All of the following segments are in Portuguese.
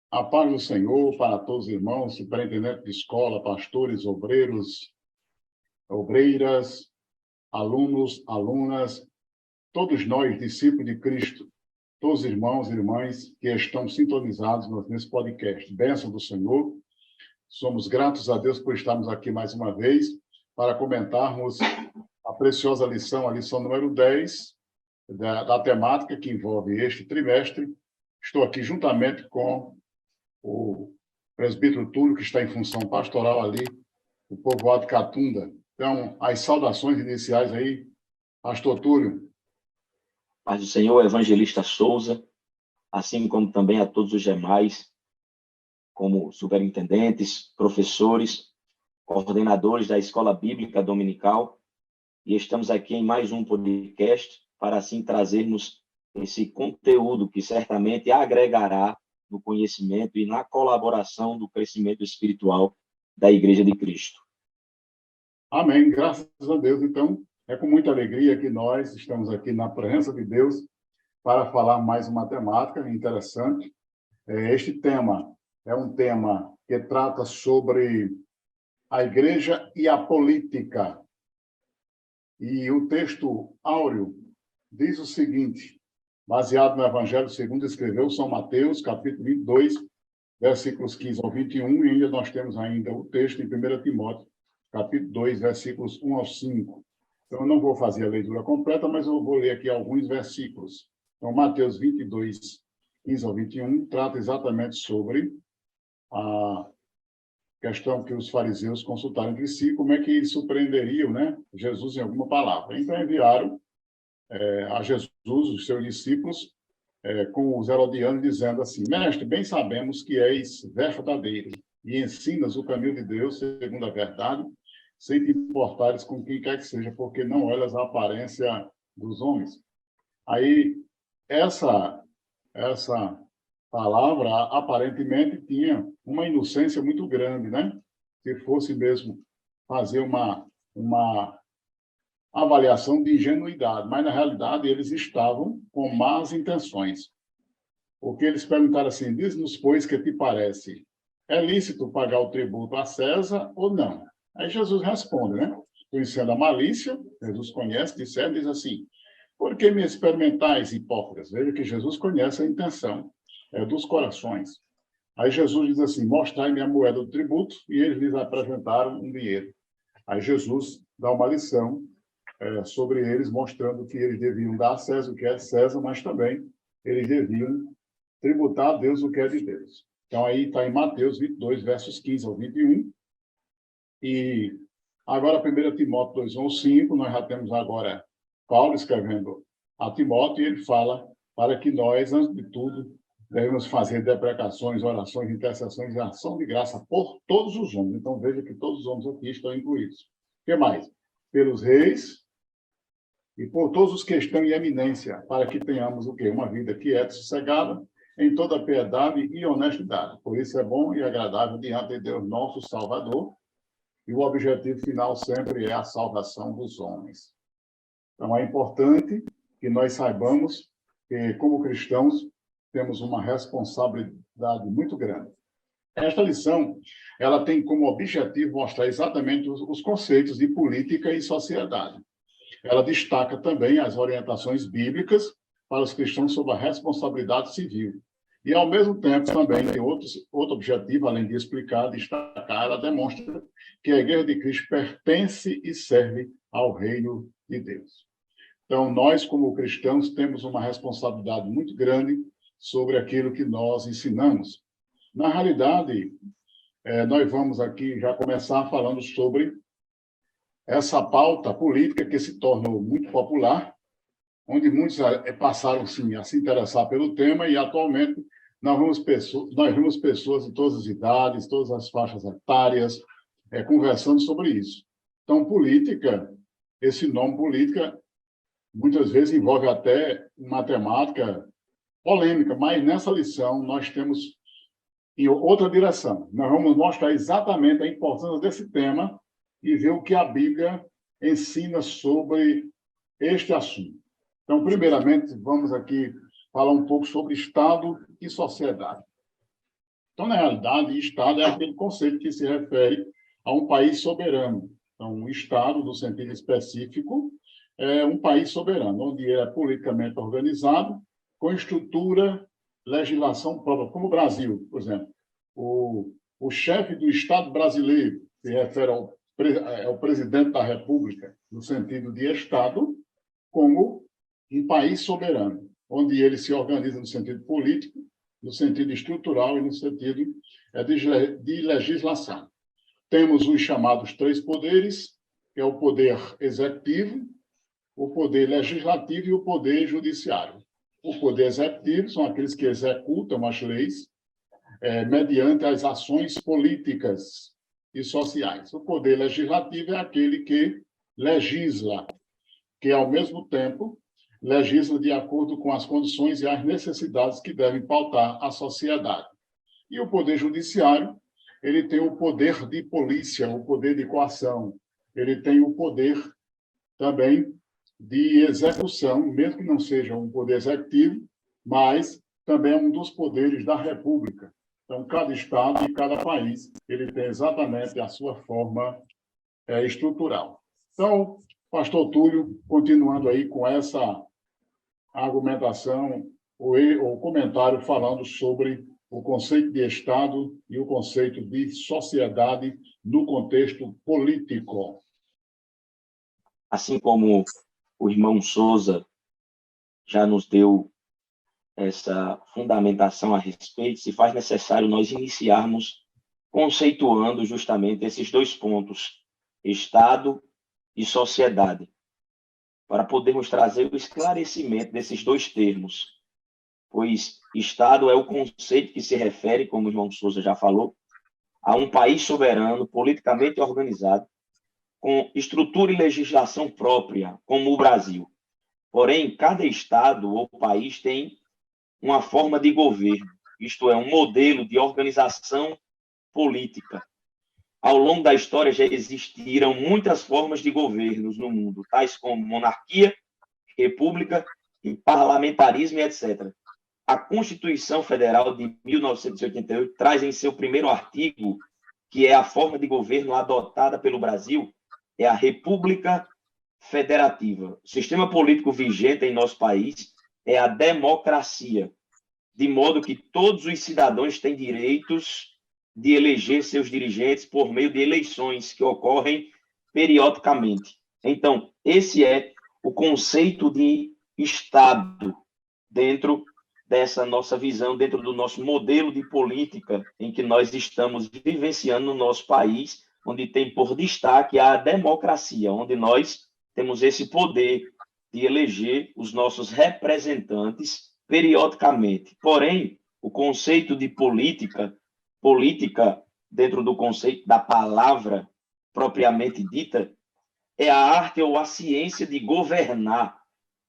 A paz do Senhor para todos os irmãos, superintendente de escola, pastores, obreiros, obreiras, alunos, alunas, todos nós, discípulos de Cristo, todos os irmãos e irmãs que estão sintonizados nesse podcast. Bênção do Senhor. Somos gratos a Deus por estarmos aqui mais uma vez para comentarmos a preciosa lição, a lição número 10, da temática que envolve este trimestre. Estou aqui juntamente com o presbítero Túlio, que está em função pastoral ali, o povoado de Catunda. Então, as saudações iniciais aí, pastor Túlio. Paz do Senhor, evangelista Souza, assim como também a todos os demais, como superintendentes, professores, coordenadores da Escola Bíblica Dominical, e estamos aqui em mais um podcast para assim trazermos esse conteúdo que certamente agregará no conhecimento e na colaboração do crescimento espiritual da Igreja de Cristo. Amém, graças a Deus. Então, é com muita alegria que nós estamos aqui na presença de Deus para falar mais uma temática interessante. Este tema é um tema que trata sobre a igreja e a política. E o texto áureo diz o seguinte, baseado no Evangelho segundo escreveu São Mateus, capítulo 22, versículos 15 ao 21, e ainda nós temos ainda o texto em 1 Timóteo, capítulo 2, versículos 1 ao 5. Então, eu não vou fazer a leitura completa, mas eu vou ler aqui alguns versículos. Então, Mateus 22, 15 ao 21, trata exatamente sobre a questão que os fariseus consultaram entre si, como é que eles surpreenderiam, né, Jesus em alguma palavra. Então, enviaram a Jesus, os seus discípulos, com os herodianos, dizendo assim, mestre, bem sabemos que és verdadeiro e ensinas o caminho de Deus segundo a verdade, sem te importares com quem quer que seja, porque não olhas a aparência dos homens. Aí, essa palavra, aparentemente, tinha uma inocência muito grande, né? Se fosse mesmo fazer uma avaliação de ingenuidade, mas, na realidade, eles estavam com más intenções. Porque eles perguntaram assim, diz-nos, pois, que te parece, é lícito pagar o tributo a César ou não? Aí Jesus responde, né? Conhecendo a malícia, Jesus conhece, diz assim, por que me experimentais, hipócritas? Veja que Jesus conhece a intenção dos corações. Aí Jesus diz assim, mostrai-me a moeda do tributo, e eles lhes apresentaram um dinheiro. Aí Jesus dá uma lição sobre eles, mostrando que eles deviam dar a César o que é de César, mas também eles deviam tributar a Deus o que é de Deus. Então, aí está em Mateus 22, versos 15 ao 21. E agora, 1 Timóteo 2, 1 ao 5, nós já temos agora Paulo escrevendo a Timóteo, e ele fala para que nós, antes de tudo, devemos fazer deprecações, orações, intercessões e ação de graça por todos os homens. Então, veja que todos os homens aqui estão incluídos. O que mais? Pelos reis e por todos os que estão em eminência, para que tenhamos o quê? Uma vida quieta, sossegada, em toda piedade e honestidade. Por isso é bom e agradável diante de Deus, nosso Salvador, e o objetivo final sempre é a salvação dos homens. Então, é importante que nós saibamos que, como cristãos, temos uma responsabilidade muito grande. Esta lição, ela tem como objetivo mostrar exatamente os conceitos de política e sociedade. Ela destaca também as orientações bíblicas para os cristãos sobre a responsabilidade civil. E, ao mesmo tempo, também tem outro objetivo, além de explicar, destacar, ela demonstra que a Igreja de Cristo pertence e serve ao reino de Deus. Então, nós, como cristãos, temos uma responsabilidade muito grande sobre aquilo que nós ensinamos. Na realidade, nós vamos aqui já começar falando sobre essa pauta política que se tornou muito popular, onde muitos passaram sim, a se interessar pelo tema, e atualmente nós vemos pessoas de todas as idades, todas as faixas etárias, conversando sobre isso. Então, política, esse nome política, muitas vezes envolve até matemática polêmica, mas nessa lição nós temos em outra direção. Nós vamos mostrar exatamente a importância desse tema e ver o que a Bíblia ensina sobre este assunto. Então, primeiramente, vamos aqui falar um pouco sobre Estado e sociedade. Então, na realidade, Estado é aquele conceito que se refere a um país soberano. Então, um Estado, no sentido específico, é um país soberano, onde é politicamente organizado, com estrutura, legislação própria, como o Brasil, por exemplo. O chefe do Estado brasileiro se refere ao presidente da República, no sentido de Estado, como um país soberano, onde ele se organiza no sentido político, no sentido estrutural e no sentido de legislação. Temos os chamados três poderes, que é o poder executivo, o poder legislativo e o poder judiciário. O poder executivo são aqueles que executam as leis mediante as ações políticas e sociais. O poder legislativo é aquele que legisla, que, ao mesmo tempo, legisla de acordo com as condições e as necessidades que devem pautar a sociedade. E o poder judiciário, ele tem o poder de polícia, o poder de coação, ele tem o poder também de execução, mesmo que não seja um poder executivo, mas também é um dos poderes da República. Então, cada estado e cada país, ele tem exatamente a sua forma estrutural. Então, pastor Túlio, continuando aí com essa argumentação, ou comentário falando sobre o conceito de Estado e o conceito de sociedade no contexto político. Assim como o irmão Souza já nos deu essa fundamentação a respeito, se faz necessário nós iniciarmos conceituando justamente esses dois pontos, Estado e sociedade, para podermos trazer o esclarecimento desses dois termos, pois Estado é o conceito que se refere, como o irmão Souza já falou, a um país soberano, politicamente organizado, com estrutura e legislação própria, como o Brasil. Porém, cada estado ou país tem uma forma de governo, isto é, um modelo de organização política. Ao longo da história já existiram muitas formas de governos no mundo, tais como monarquia, república, e parlamentarismo, etc. A Constituição Federal de 1988 traz em seu primeiro artigo que é a forma de governo adotada pelo Brasil, é a República Federativa. O sistema político vigente em nosso país é a democracia, de modo que todos os cidadãos têm direitos de eleger seus dirigentes por meio de eleições que ocorrem periodicamente. Então, esse é o conceito de Estado dentro dessa nossa visão, dentro do nosso modelo de política em que nós estamos vivenciando no nosso país, onde tem por destaque a democracia, onde nós temos esse poder de eleger os nossos representantes periodicamente. Porém, o conceito de política dentro do conceito da palavra propriamente dita, é a arte ou a ciência de governar,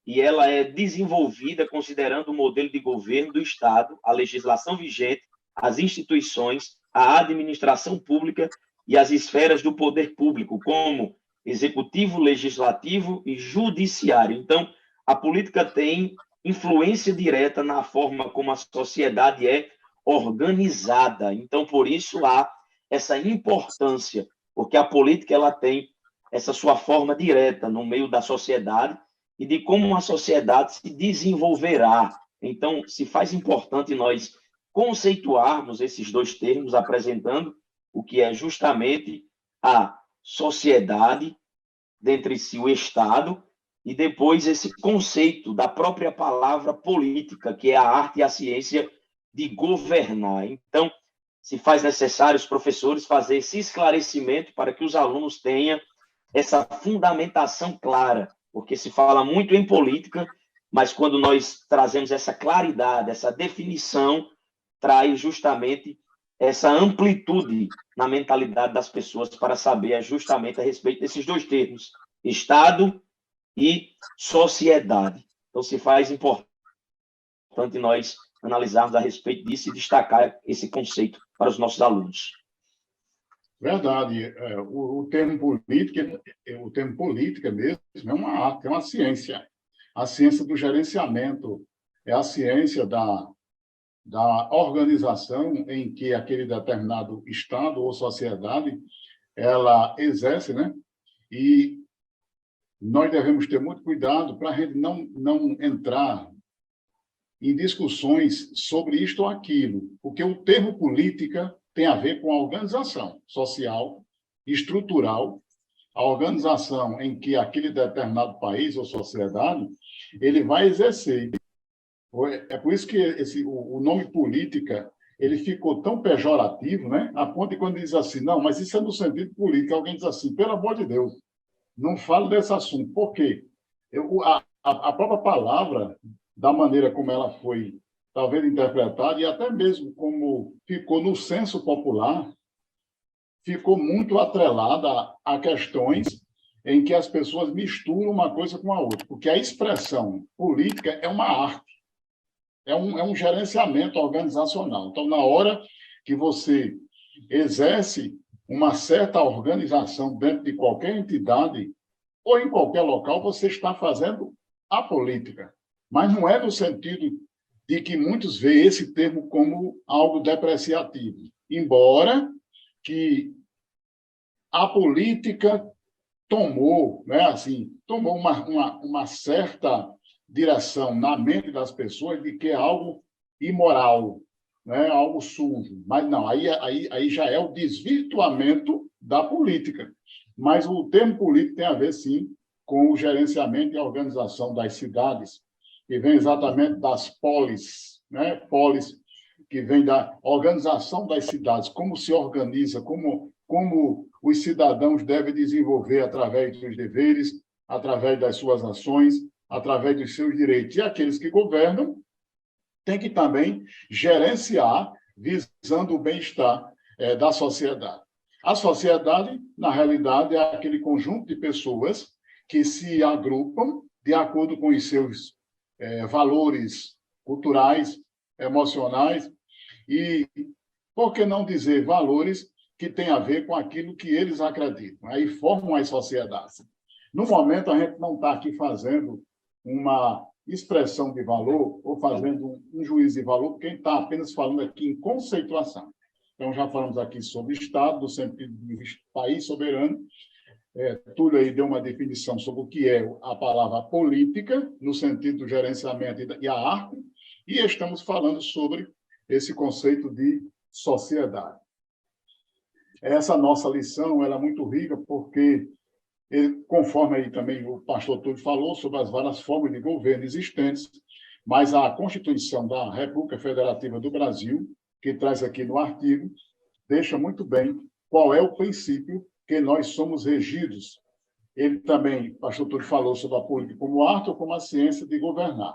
e ela é desenvolvida considerando o modelo de governo do Estado, a legislação vigente, as instituições, a administração pública e as esferas do poder público, como executivo, legislativo e judiciário. Então, a política tem influência direta na forma como a sociedade é organizada. Então, por isso há essa importância, porque a política ela tem essa sua forma direta no meio da sociedade e de como a sociedade se desenvolverá. Então, se faz importante nós conceituarmos esses dois termos, apresentando o que é justamente a sociedade, dentre si o Estado, e depois esse conceito da própria palavra política, que é a arte e a ciência de governar. Então, se faz necessário os professores fazer esse esclarecimento para que os alunos tenham essa fundamentação clara, porque se fala muito em política, mas quando nós trazemos essa claridade, essa definição, traz justamente essa amplitude na mentalidade das pessoas para saber justamente a respeito desses dois termos, Estado e sociedade. Então, se faz importante nós analisarmos a respeito disso e destacar esse conceito para os nossos alunos. Verdade. O termo política mesmo é uma arte, é uma ciência. A ciência do gerenciamento, é a ciência da organização em que aquele determinado Estado ou sociedade ela exerce, né? E nós devemos ter muito cuidado para a gente não entrar em discussões sobre isto ou aquilo, porque o termo política tem a ver com a organização social, estrutural, a organização em que aquele determinado país ou sociedade ele vai exercer. É por isso que o nome política ele ficou tão pejorativo, né? A ponto de quando diz assim, não, mas isso é no sentido político, alguém diz assim, pelo amor de Deus, não falo desse assunto. Por quê? A própria palavra, da maneira como ela foi talvez interpretada, e até mesmo como ficou no senso popular, ficou muito atrelada a questões em que as pessoas misturam uma coisa com a outra. Porque a expressão política é uma arte, é um gerenciamento organizacional. Então, na hora que você exerce uma certa organização dentro de qualquer entidade ou em qualquer local, você está fazendo a política. Mas não é no sentido de que muitos veem esse termo como algo depreciativo. Embora que a política tomou, né, assim, tomou uma certa direção na mente das pessoas de que é algo imoral, né, algo sujo. Mas não, aí já é o desvirtuamento da política. Mas o termo político tem a ver, sim, com o gerenciamento e a organização das cidades, que vem exatamente das polis, né? Polis, que vem da organização das cidades, como se organiza, como os cidadãos devem desenvolver através dos deveres, através das suas ações, através dos seus direitos. E aqueles que governam têm que também gerenciar, visando o bem-estar da sociedade. A sociedade, na realidade, é aquele conjunto de pessoas que se agrupam de acordo com os seus valores culturais, emocionais e, por que não dizer, valores que têm a ver com aquilo que eles acreditam. Aí formam as sociedades. No momento, a gente não está aqui fazendo uma expressão de valor ou fazendo um juízo de valor, porque a gente está apenas falando aqui em conceituação. Então, já falamos aqui sobre Estado, no sentido de país soberano. Túlio aí deu uma definição sobre o que é a palavra política, no sentido do gerenciamento e a arte, e estamos falando sobre esse conceito de sociedade. Essa nossa lição ela é muito rica porque, conforme aí também o pastor Túlio falou, sobre as várias formas de governo existentes, mas a Constituição da República Federativa do Brasil, que traz aqui no artigo, deixa muito bem qual é o princípio que nós somos regidos. Ele também, o pastor Túlio falou sobre a política como arte ou como a ciência de governar.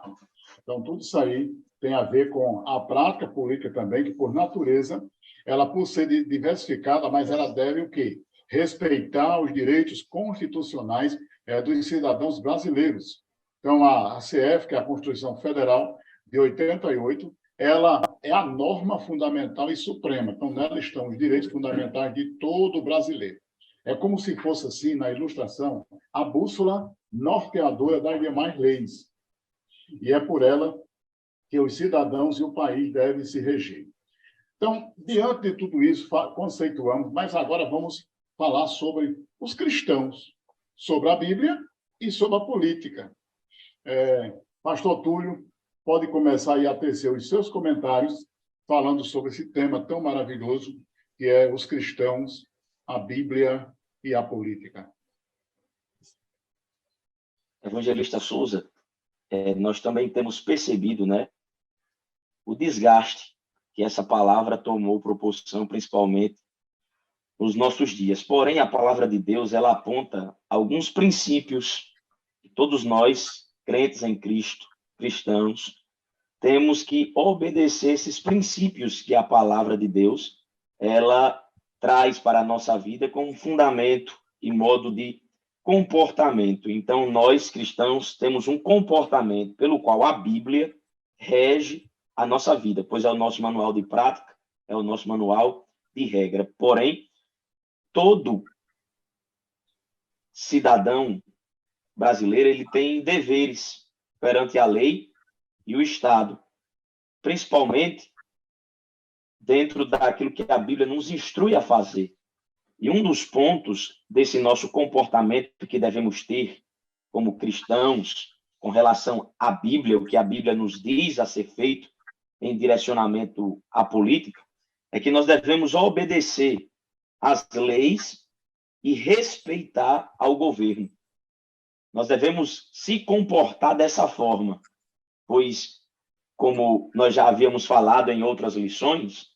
Então, tudo isso aí tem a ver com a prática política também, que, por natureza, ela, por ser diversificada, mas ela deve o quê? Respeitar os direitos constitucionais dos cidadãos brasileiros. Então, a CF, que é a Constituição Federal de 88, ela é a norma fundamental e suprema. Então, nela estão os direitos fundamentais de todo brasileiro. É como se fosse, assim, na ilustração, a bússola norteadora das demais leis. E é por ela que os cidadãos e o país devem se reger. Então, diante de tudo isso, conceituamos, mas agora vamos falar sobre os cristãos, sobre a Bíblia e sobre a política. Pastor Túlio, pode começar aí a tecer os seus comentários falando sobre esse tema tão maravilhoso que é os cristãos, a Bíblia e a política. Evangelista Souza, nós também temos percebido, né, o desgaste que essa palavra tomou proporção, principalmente nos nossos dias. Porém, a palavra de Deus, ela aponta alguns princípios que todos nós, crentes em Cristo, cristãos, temos que obedecer esses princípios que a palavra de Deus, ela traz para a nossa vida como fundamento e modo de comportamento. Então, nós, cristãos, temos um comportamento pelo qual a Bíblia rege a nossa vida, pois é o nosso manual de prática, é o nosso manual de regra. Porém, todo cidadão brasileiro ele tem deveres perante a lei e o Estado, principalmente dentro daquilo que a Bíblia nos instrui a fazer. E um dos pontos desse nosso comportamento que devemos ter como cristãos com relação à Bíblia, o que a Bíblia nos diz a ser feito em direcionamento à política, é que nós devemos obedecer às leis e respeitar ao governo. Nós devemos se comportar dessa forma, pois, como nós já havíamos falado em outras lições,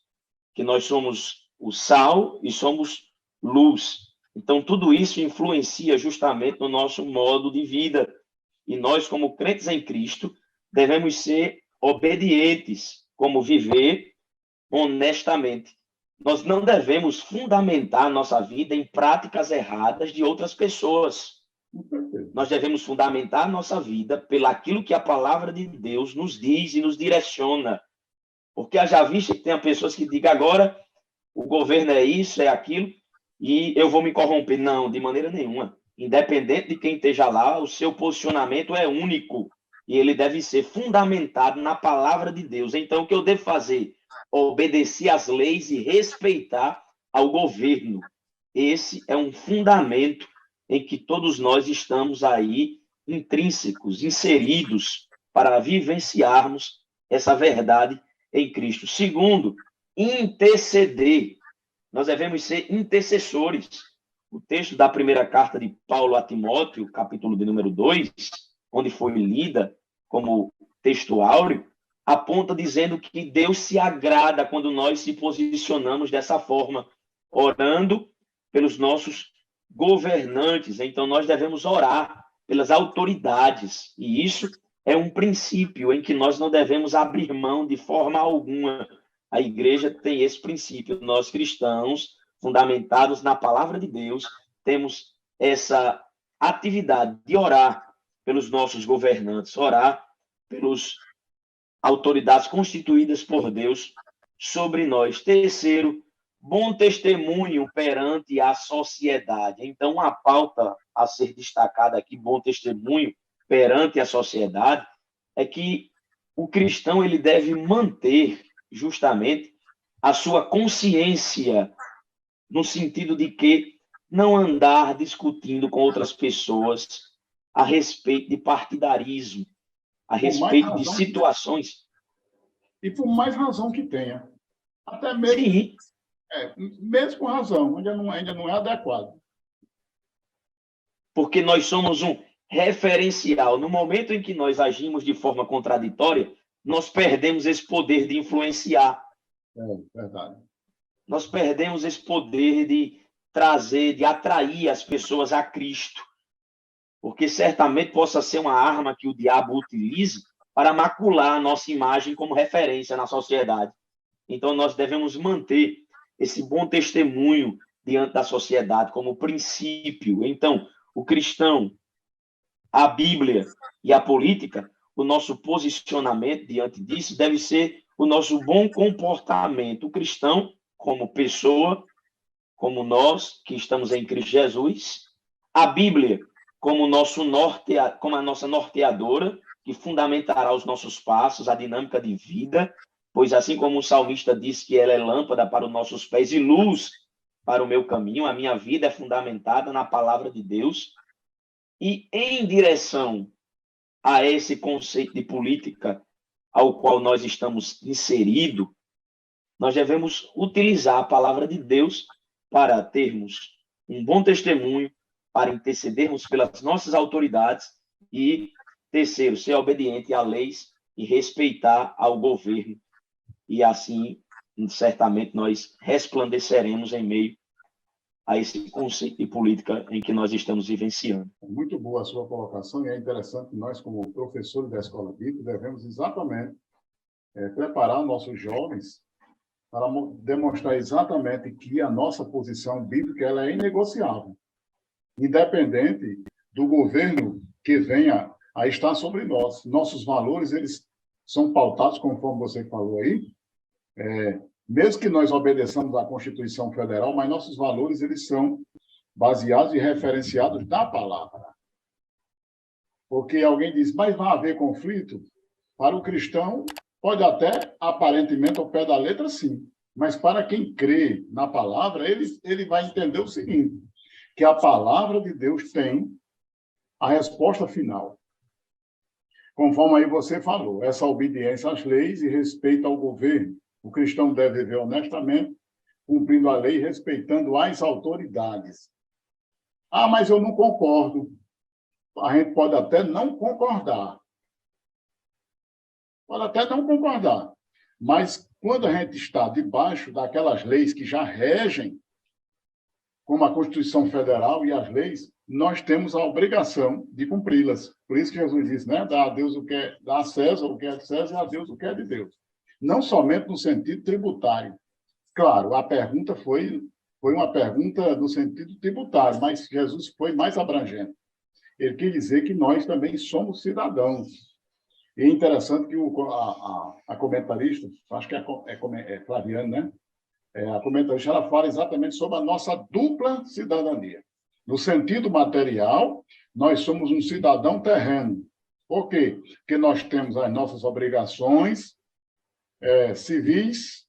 que nós somos o sal e somos luz. Então, tudo isso influencia justamente no nosso modo de vida. E nós, como crentes em Cristo, devemos ser obedientes, como viver honestamente. Nós não devemos fundamentar nossa vida em práticas erradas de outras pessoas. Nós devemos fundamentar nossa vida pelaquilo que a palavra de Deus nos diz e nos direciona. Porque já visto que tem pessoas que digam agora o governo é isso, é aquilo, e eu vou me corromper. Não, de maneira nenhuma. Independente de quem esteja lá, o seu posicionamento é único e ele deve ser fundamentado na palavra de Deus. Então, o que eu devo fazer? Obedecer às leis e respeitar ao governo. Esse é um fundamento em que todos nós estamos aí intrínsecos, inseridos para vivenciarmos essa verdade em Cristo. Segundo, interceder. Nós devemos ser intercessores. O texto da primeira carta de Paulo a Timóteo, capítulo de número 2, onde foi lida como texto áureo, aponta dizendo que Deus se agrada quando nós se posicionamos dessa forma, orando pelos nossos governantes. Então, nós devemos orar pelas autoridades. E isso é um princípio em que nós não devemos abrir mão de forma alguma. A igreja tem esse princípio. Nós, cristãos, fundamentados na palavra de Deus, temos essa atividade de orar pelos nossos governantes, orar pelas autoridades constituídas por Deus sobre nós. Terceiro, bom testemunho perante a sociedade. Então, uma pauta a ser destacada aqui, bom testemunho perante a sociedade, é que o cristão ele deve manter justamente a sua consciência, no sentido de que não andar discutindo com outras pessoas a respeito de partidarismo, a respeito de situações. E por mais razão que tenha. Até mesmo, Sim. Mesmo com razão, ainda não é adequado. Porque nós somos um referencial. No momento em que nós agimos de forma contraditória, nós perdemos esse poder de influenciar. É verdade. Nós perdemos esse poder de trazer, de atrair as pessoas a Cristo. Porque certamente possa ser uma arma que o diabo utilize para macular a nossa imagem como referência na sociedade. Então, nós devemos manter esse bom testemunho diante da sociedade como princípio. Então, o cristão, a Bíblia e a política, o nosso posicionamento diante disso deve ser o nosso bom comportamento. O cristão, como pessoa, como nós que estamos em Cristo Jesus, a Bíblia como como a nossa norteadora, que fundamentará os nossos passos, a dinâmica de vida, pois assim como o salmista diz que ela é lâmpada para os nossos pés e luz para o meu caminho, a minha vida é fundamentada na palavra de Deus. E em direção a esse conceito de política ao qual nós estamos inseridos, nós devemos utilizar a palavra de Deus para termos um bom testemunho, para intercedermos pelas nossas autoridades e, terceiro, ser obediente a leis e respeitar ao governo. E assim, certamente, nós resplandeceremos em meio a esse conceito de política em que nós estamos vivenciando. Muito boa a sua colocação e é interessante que nós, como professores da Escola Bíblica, devemos exatamente preparar nossos jovens para demonstrar exatamente que a nossa posição bíblica ela é inegociável, independente do governo que venha a estar sobre nós. Nossos valores eles são pautados, conforme você falou aí, mesmo que nós obedeçamos à Constituição Federal, mas nossos valores eles são baseados e referenciados na palavra. Porque alguém diz, mas vai haver conflito? Para o cristão, pode até, aparentemente, ao pé da letra, sim. Mas para quem crê na palavra, ele vai entender o seguinte, que a palavra de Deus tem a resposta final. Conforme aí você falou, essa obediência às leis e respeito ao governo. O cristão deve viver honestamente, cumprindo a lei e respeitando as autoridades. Ah, mas eu não concordo. A gente pode até não concordar. Pode até não concordar. Mas quando a gente está debaixo daquelas leis que já regem, como a Constituição Federal e as leis, nós temos a obrigação de cumpri-las. Por isso que Jesus disse, né? Dá a Deus o que é, dá a César o que é de César e a Deus o que é de Deus. Não somente no sentido tributário. Claro, a pergunta foi uma pergunta no sentido tributário, mas Jesus foi mais abrangente. Ele quis dizer que nós também somos cidadãos. E é interessante que a comentarista, acho que é Flaviana, né? A comentarista, ela fala exatamente sobre a nossa dupla cidadania. No sentido material, nós somos um cidadão terreno. Por quê? Porque nós temos as nossas obrigações civis,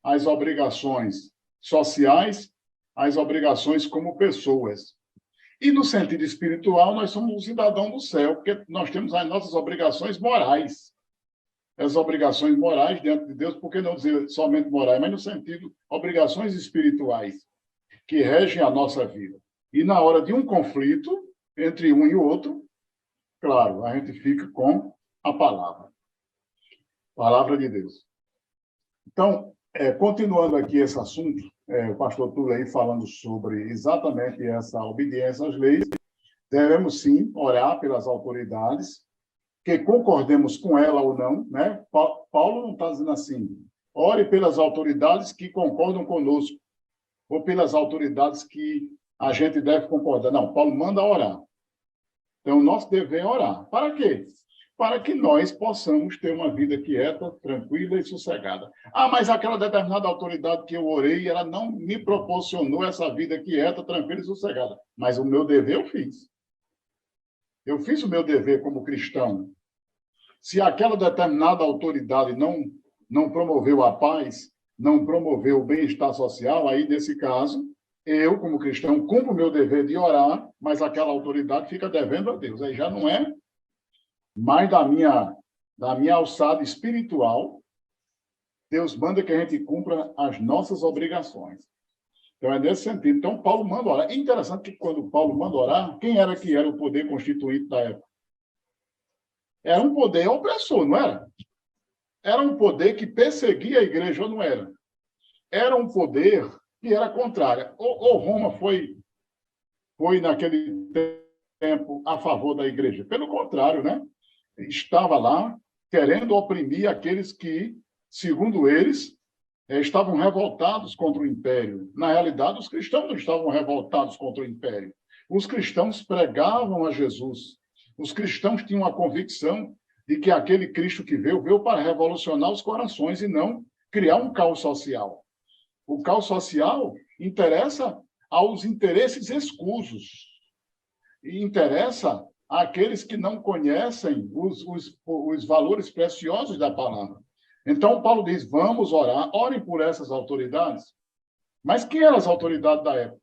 as obrigações sociais, as obrigações como pessoas. E no sentido espiritual, nós somos um cidadão do céu, porque nós temos as nossas obrigações morais. As obrigações morais diante de Deus, por que não dizer somente morais, mas no sentido obrigações espirituais que regem a nossa vida. E na hora de um conflito entre um e o outro, claro, a gente fica com a palavra de Deus. Então, continuando aqui esse assunto, o pastor Túlio aí falando sobre exatamente essa obediência às leis, devemos sim orar pelas autoridades, que concordemos com ela ou não, né? Paulo não está dizendo assim, ore pelas autoridades que concordam conosco, ou pelas autoridades que a gente deve concordar. Não, Paulo manda orar. Então, nosso dever é orar. Para quê? Para que nós possamos ter uma vida quieta, tranquila e sossegada. Ah, mas aquela determinada autoridade que eu orei, ela não me proporcionou essa vida quieta, tranquila e sossegada. Mas o meu dever eu fiz. Eu fiz o meu dever como cristão. Se aquela determinada autoridade não promoveu a paz, não promoveu o bem-estar social, aí, nesse caso, eu, como cristão, cumpro o meu dever de orar, mas aquela autoridade fica devendo a Deus. Aí já não é mais da minha alçada espiritual. Deus manda que a gente cumpra as nossas obrigações. Então, é nesse sentido. Então, Paulo manda orar. É interessante que, quando Paulo manda orar, quem era que era o poder constituinte da época? Era um poder opressor, não era? Era um poder que perseguia a igreja, ou não era? Era um poder que era contrário. Ou Roma foi naquele tempo, a favor da igreja? Pelo contrário, né? Estava lá querendo oprimir aqueles que, segundo eles, estavam revoltados contra o império. Na realidade, os cristãos não estavam revoltados contra o império. Os cristãos pregavam a Jesus. Os cristãos tinham a convicção de que aquele Cristo que veio para revolucionar os corações e não criar um caos social. O caos social interessa aos interesses escusos e interessa àqueles que não conhecem os valores preciosos da palavra. Então, Paulo diz, vamos orar, orem por essas autoridades. Mas quem eram as autoridades da época?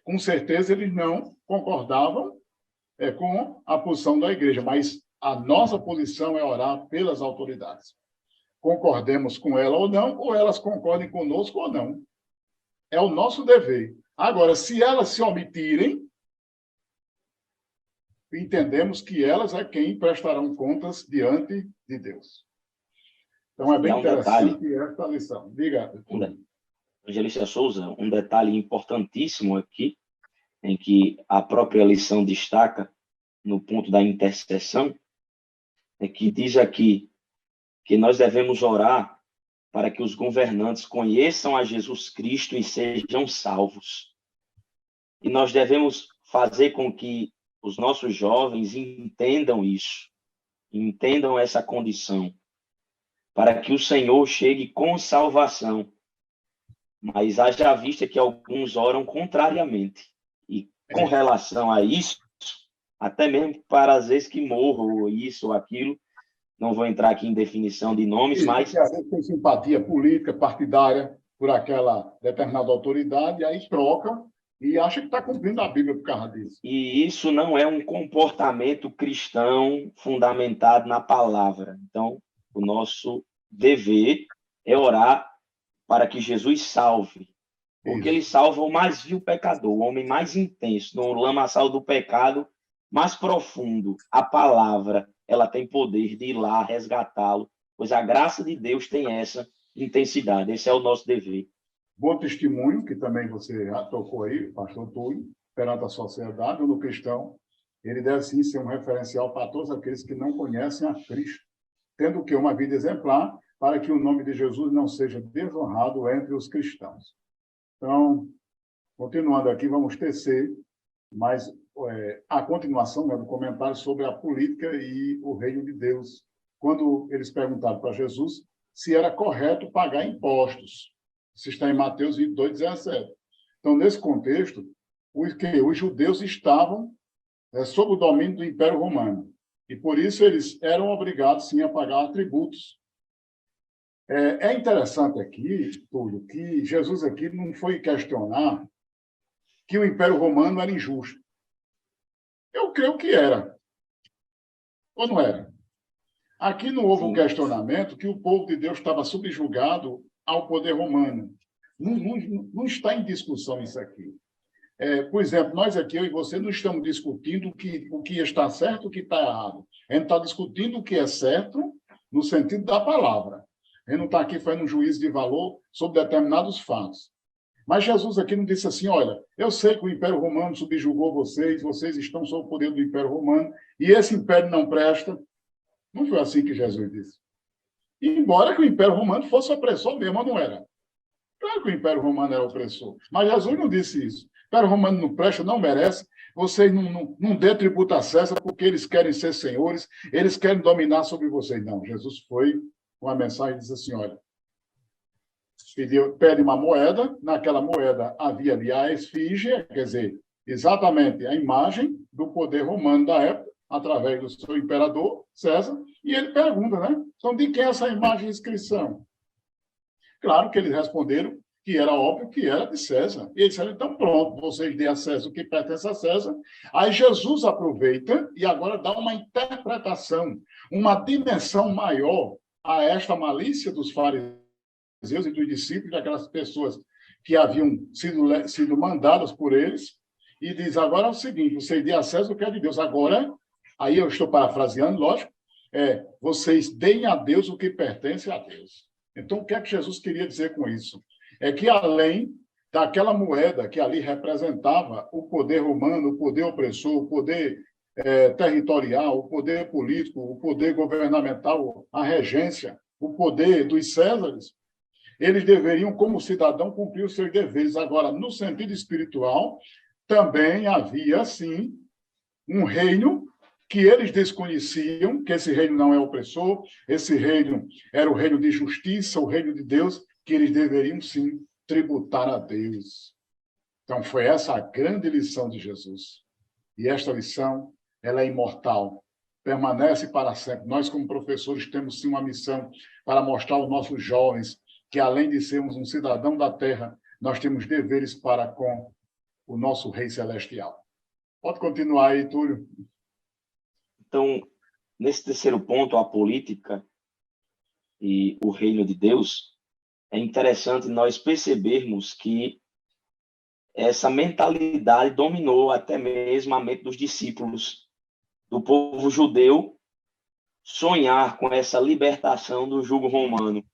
Com certeza, eles não concordavam com a posição da igreja, mas a nossa posição é orar pelas autoridades. Concordemos com ela ou não, ou elas concordem conosco ou não. É o nosso dever. Agora, se elas se omitirem, entendemos que elas é quem prestarão contas diante de Deus. Então, é bem interessante esta lição. Diga. Evangelista Souza, um detalhe importantíssimo aqui, em que a própria lição destaca, no ponto da intercessão, é que diz aqui que nós devemos orar para que os governantes conheçam a Jesus Cristo e sejam salvos. E nós devemos fazer com que os nossos jovens entendam isso, entendam essa condição, para que o Senhor chegue com salvação. Mas haja vista que alguns oram contrariamente. E com relação a isso, até mesmo para às vezes que morram, ou isso ou aquilo, Não vou entrar aqui em definição de nomes, mas... Às vezes tem simpatia política, partidária, por aquela determinada autoridade, e aí troca e acha que está cumprindo a Bíblia por causa disso. E isso não é um comportamento cristão fundamentado na palavra. Então, o nosso dever é orar para que Jesus salve. Porque ele salva o mais vil pecador, o homem mais intenso, no lamaçal do pecado mais profundo. A palavra, ela tem poder de ir lá resgatá-lo, pois a graça de Deus tem essa intensidade. Esse é o nosso dever. Bom testemunho, que também você já tocou aí, pastor Túlio, perante a sociedade, no cristão, ele deve sim ser um referencial para todos aqueles que não conhecem a Cristo, tendo que uma vida exemplar, para que o nome de Jesus não seja desonrado entre os cristãos. Então, continuando aqui, vamos tecer mais a continuação, né, do comentário sobre a política e o reino de Deus, quando eles perguntaram para Jesus se era correto pagar impostos. Isso está em Mateus 22, 17. Então, nesse contexto, os judeus estavam sob o domínio do Império Romano. E, por isso, eles eram obrigados, sim, a pagar tributos. É interessante aqui, Túlio, que Jesus aqui não foi questionar que o Império Romano era injusto. Eu creio que era. Ou não era? Aqui não houve um questionamento que o povo de Deus estava subjugado ao poder romano. Não está em discussão isso aqui. Por exemplo, nós aqui, eu e você, não estamos discutindo o que está certo e o que está errado. A gente está discutindo o que é certo no sentido da palavra. A gente não está aqui fazendo um juízo de valor sobre determinados fatos. Mas Jesus aqui não disse assim, olha, eu sei que o Império Romano subjugou vocês, vocês estão sob o poder do Império Romano, e esse império não presta. Não foi assim que Jesus disse. E embora que o Império Romano fosse opressor mesmo, não era. Claro que o Império Romano era opressor, mas Jesus não disse isso. O Império Romano não presta, não merece, vocês não dê tributo a César porque eles querem ser senhores, eles querem dominar sobre vocês. Não, Jesus foi com a mensagem e disse assim, olha, pede uma moeda, naquela moeda havia ali a esfinge, quer dizer, exatamente a imagem do poder romano da época, através do seu imperador, César, e ele pergunta, né? Então, de quem é essa imagem e inscrição? Claro que eles responderam que era óbvio que era de César. E eles disseram, então pronto, vocês dêem a César o que pertence a César. Aí Jesus aproveita e agora dá uma interpretação, uma dimensão maior a esta malícia dos fariseus e dos discípulos, daquelas pessoas que haviam sido mandadas por eles, e diz, agora é o seguinte, vocês dêem a César o que é de Deus. Agora, aí eu estou parafraseando, lógico, vocês deem a Deus o que pertence a Deus. Então, o que é que Jesus queria dizer com isso? É que além daquela moeda que ali representava o poder romano, o poder opressor, o poder territorial, o poder político, o poder governamental, a regência, o poder dos Césares, eles deveriam, como cidadão, cumprir os seus deveres. Agora, no sentido espiritual, também havia, sim, um reino que eles desconheciam, que esse reino não é opressor, esse reino era o reino de justiça, o reino de Deus, que eles deveriam, sim, tributar a Deus. Então, foi essa a grande lição de Jesus. E esta lição, ela é imortal, permanece para sempre. Nós, como professores, temos, sim, uma missão para mostrar aos nossos jovens que, além de sermos um cidadão da terra, nós temos deveres para com o nosso Rei Celestial. Pode continuar aí, Túlio. Então, nesse terceiro ponto, a política e o reino de Deus, é interessante nós percebermos que essa mentalidade dominou até mesmo a mente dos discípulos do povo judeu sonhar com essa libertação do jugo romano.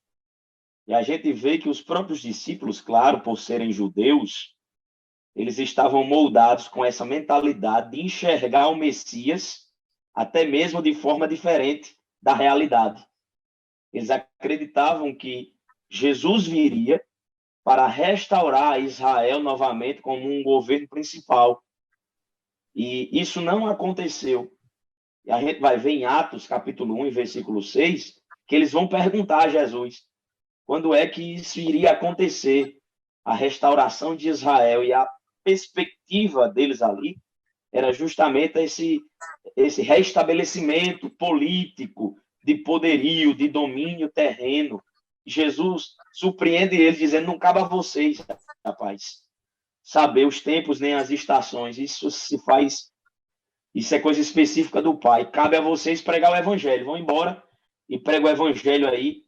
E a gente vê que os próprios discípulos, claro, por serem judeus, eles estavam moldados com essa mentalidade de enxergar o Messias até mesmo de forma diferente da realidade. Eles acreditavam que Jesus viria para restaurar Israel novamente como um governo principal. E isso não aconteceu. E a gente vai ver em Atos, capítulo 1, versículo 6, que eles vão perguntar a Jesus quando é que isso iria acontecer, a restauração de Israel. E a perspectiva deles ali era justamente esse restabelecimento político de poderio, de domínio terreno. Jesus surpreende ele dizendo, não cabe a vocês, rapaz, saber os tempos nem as estações. Isso é coisa específica do Pai. Cabe a vocês pregar o evangelho. Vão embora e pregam o evangelho aí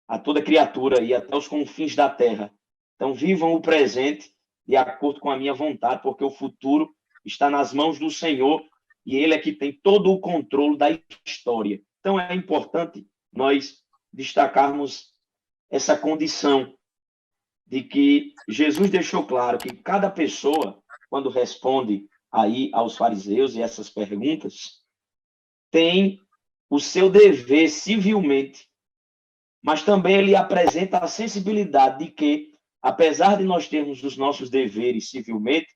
a toda criatura e até os confins da terra. Então, vivam o presente de acordo com a minha vontade, porque o futuro está nas mãos do Senhor e Ele é que tem todo o controle da história. Então, é importante nós destacarmos essa condição de que Jesus deixou claro que cada pessoa, quando responde aí aos fariseus e essas perguntas, tem o seu dever civilmente, mas também ele apresenta a sensibilidade de que, apesar de nós termos os nossos deveres civilmente,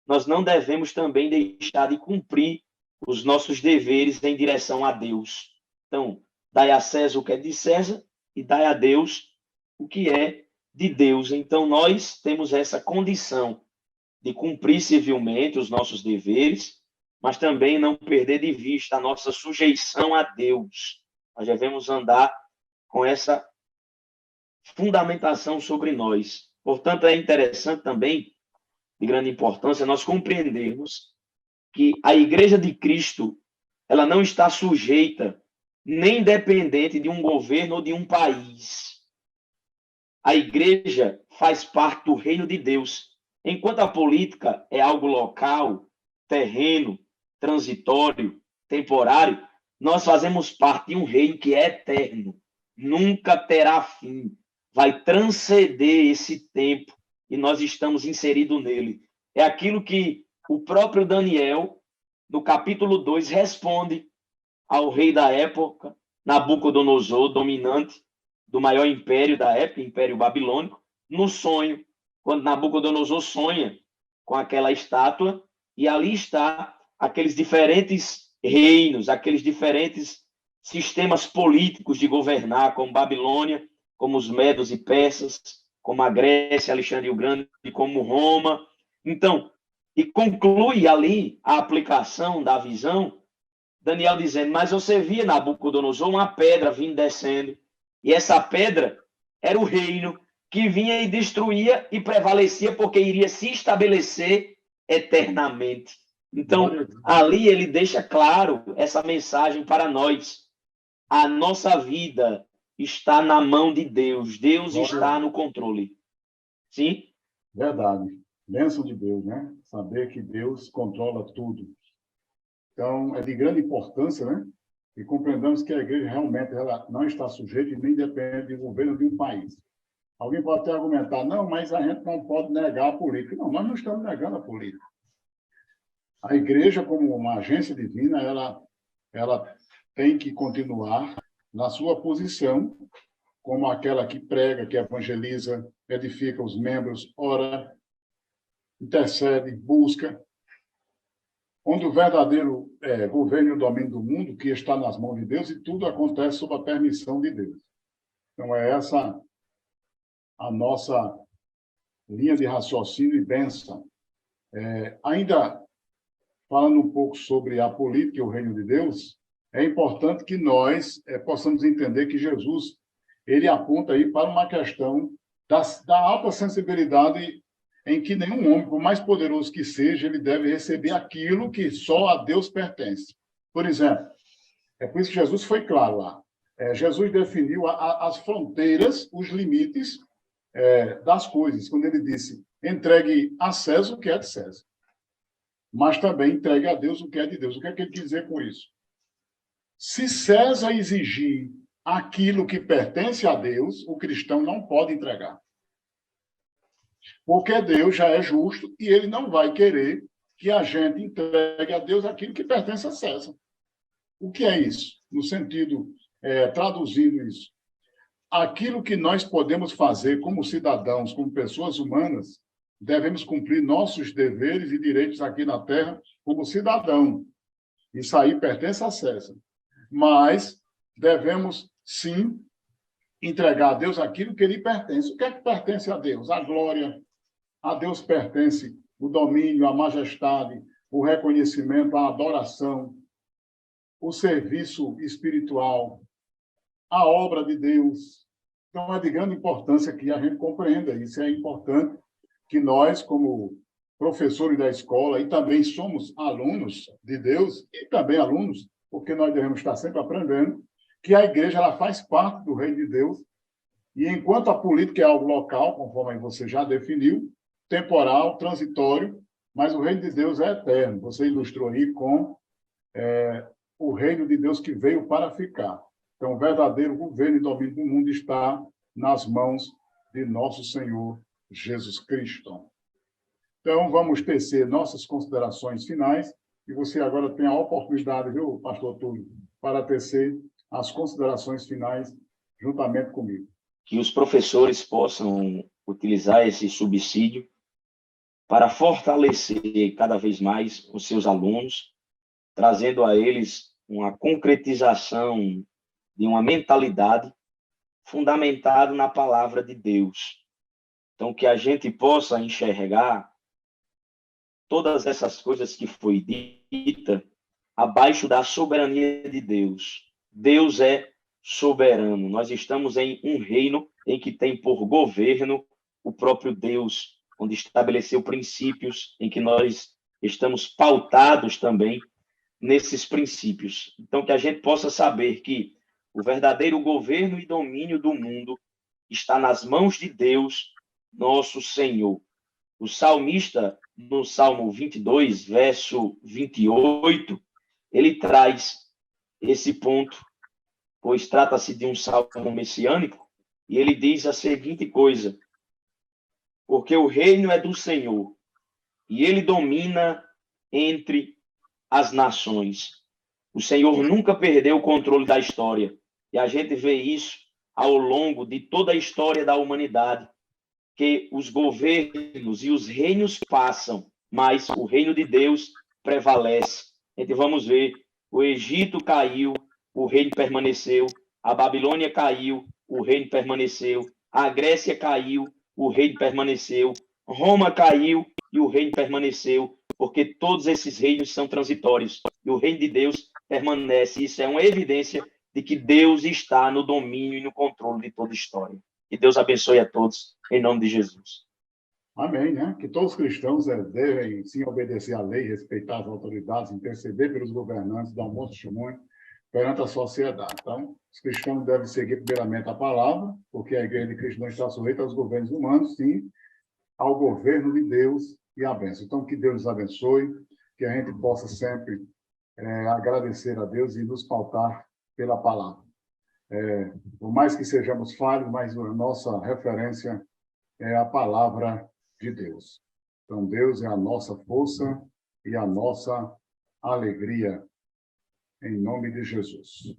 nós não devemos também deixar de cumprir os nossos deveres em direção a Deus. Então, dai a César o que é de César e dai a Deus o que é de Deus. Então, nós temos essa condição de cumprir civilmente os nossos deveres, mas também não perder de vista a nossa sujeição a Deus. Nós devemos andar com essa fundamentação sobre nós. Portanto, é interessante também, de grande importância, nós compreendermos que a Igreja de Cristo, ela não está sujeita nem dependente de um governo ou de um país. A Igreja faz parte do reino de Deus. Enquanto a política é algo local, terreno, transitório, temporário, nós fazemos parte de um reino que é eterno, nunca terá fim, vai transcender esse tempo e nós estamos inseridos nele. É aquilo que o próprio Daniel, no capítulo 2, responde ao rei da época, Nabucodonosor, dominante do maior império da época, Império Babilônico, no sonho, quando Nabucodonosor sonha com aquela estátua, e ali está aqueles diferentes reinos, aqueles diferentes sistemas políticos de governar, como Babilônia, como os medos e persas, como a Grécia, Alexandre o Grande, como Roma. Então, e conclui ali a aplicação da visão, Daniel dizendo, mas você via, Nabucodonosor, uma pedra vindo descendo, e essa pedra era o reino que vinha e destruía e prevalecia porque iria se estabelecer eternamente. Então, ali ele deixa claro essa mensagem para nós. A nossa vida está na mão de Deus. Deus está no controle. Sim? Verdade. Bênção de Deus, né? Saber que Deus controla tudo. Então, é de grande importância, né? E compreendamos que a igreja realmente ela não está sujeita e nem depende do governo de um país. Alguém pode até argumentar, não, mas a gente não pode negar a política. Não, nós não estamos negando a política. A igreja, como uma agência divina, ela tem que continuar na sua posição, como aquela que prega, que evangeliza, edifica os membros, ora, intercede, busca, onde o verdadeiro governo e o domínio do mundo, que está nas mãos de Deus, e tudo acontece sob a permissão de Deus. Então, é essa a nossa linha de raciocínio e bênção. Ainda falando um pouco sobre a política e o reino de Deus, é importante que nós possamos entender que Jesus ele aponta aí para uma questão da alta sensibilidade em que nenhum homem, por mais poderoso que seja, ele deve receber aquilo que só a Deus pertence. Por exemplo, é por isso que Jesus foi claro lá. Jesus definiu as fronteiras, os limites das coisas, quando ele disse, entregue a César o que é de César, mas também entregue a Deus o que é de Deus. O que é que ele quer dizer com isso? Se César exigir aquilo que pertence a Deus, o cristão não pode entregar. Porque Deus já é justo e ele não vai querer que a gente entregue a Deus aquilo que pertence a César. O que é isso? No sentido, traduzindo isso, aquilo que nós podemos fazer como cidadãos, como pessoas humanas, devemos cumprir nossos deveres e direitos aqui na Terra como cidadão. Isso aí pertence a César. Mas devemos, sim, entregar a Deus aquilo que lhe pertence. O que é que pertence a Deus? A glória. A Deus pertence o domínio, a majestade, o reconhecimento, a adoração, o serviço espiritual, a obra de Deus. Então, é de grande importância que a gente compreenda isso. É importante que nós, como professores da escola, e também somos alunos de Deus, e também alunos, porque nós devemos estar sempre aprendendo, que a igreja ela faz parte do reino de Deus, e enquanto a política é algo local, conforme você já definiu, temporal, transitório, mas o reino de Deus é eterno. Você ilustrou aí com o reino de Deus que veio para ficar. Então, o verdadeiro governo e domínio do mundo está nas mãos de nosso Senhor Jesus Cristo. Então, vamos tecer nossas considerações finais, e você agora tem a oportunidade, viu, pastor Túlio, para tecer as considerações finais juntamente comigo. Que os professores possam utilizar esse subsídio para fortalecer cada vez mais os seus alunos, trazendo a eles uma concretização de uma mentalidade fundamentada na palavra de Deus. Então, que a gente possa enxergar todas essas coisas que foi dita abaixo da soberania de Deus. Deus é soberano. Nós estamos em um reino em que tem por governo o próprio Deus, onde estabeleceu princípios em que nós estamos pautados também nesses princípios. Então, que a gente possa saber que o verdadeiro governo e domínio do mundo está nas mãos de Deus, nosso Senhor. O salmista, no Salmo 22, verso 28, ele traz esse ponto, pois trata-se de um salmo messiânico, e ele diz a seguinte coisa: porque o reino é do Senhor, e ele domina entre as nações. O Senhor nunca perdeu o controle da história, e a gente vê isso ao longo de toda a história da humanidade, que os governos e os reinos passam, mas o reino de Deus prevalece. A gente vamos ver, o Egito caiu, o reino permaneceu, a Babilônia caiu, o reino permaneceu, a Grécia caiu, o reino permaneceu, Roma caiu e o reino permaneceu, porque todos esses reinos são transitórios e o reino de Deus permanece. Isso é uma evidência de que Deus está no domínio e no controle de toda a história. Que Deus abençoe a todos, em nome de Jesus. Amém, né? Que todos os cristãos devem, sim, obedecer à lei, respeitar as autoridades, interceder pelos governantes, dar um bom testemunho perante a sociedade. Então, os cristãos devem seguir primeiramente a palavra, porque a igreja de Cristo não está sujeita aos governos humanos, sim, ao governo de Deus e a bênção. Então, que Deus nos abençoe, que a gente possa sempre agradecer a Deus e nos pautar pela palavra. Por mais que sejamos falhos, mas a nossa referência é a palavra de Deus. Então, Deus é a nossa força e a nossa alegria, em nome de Jesus.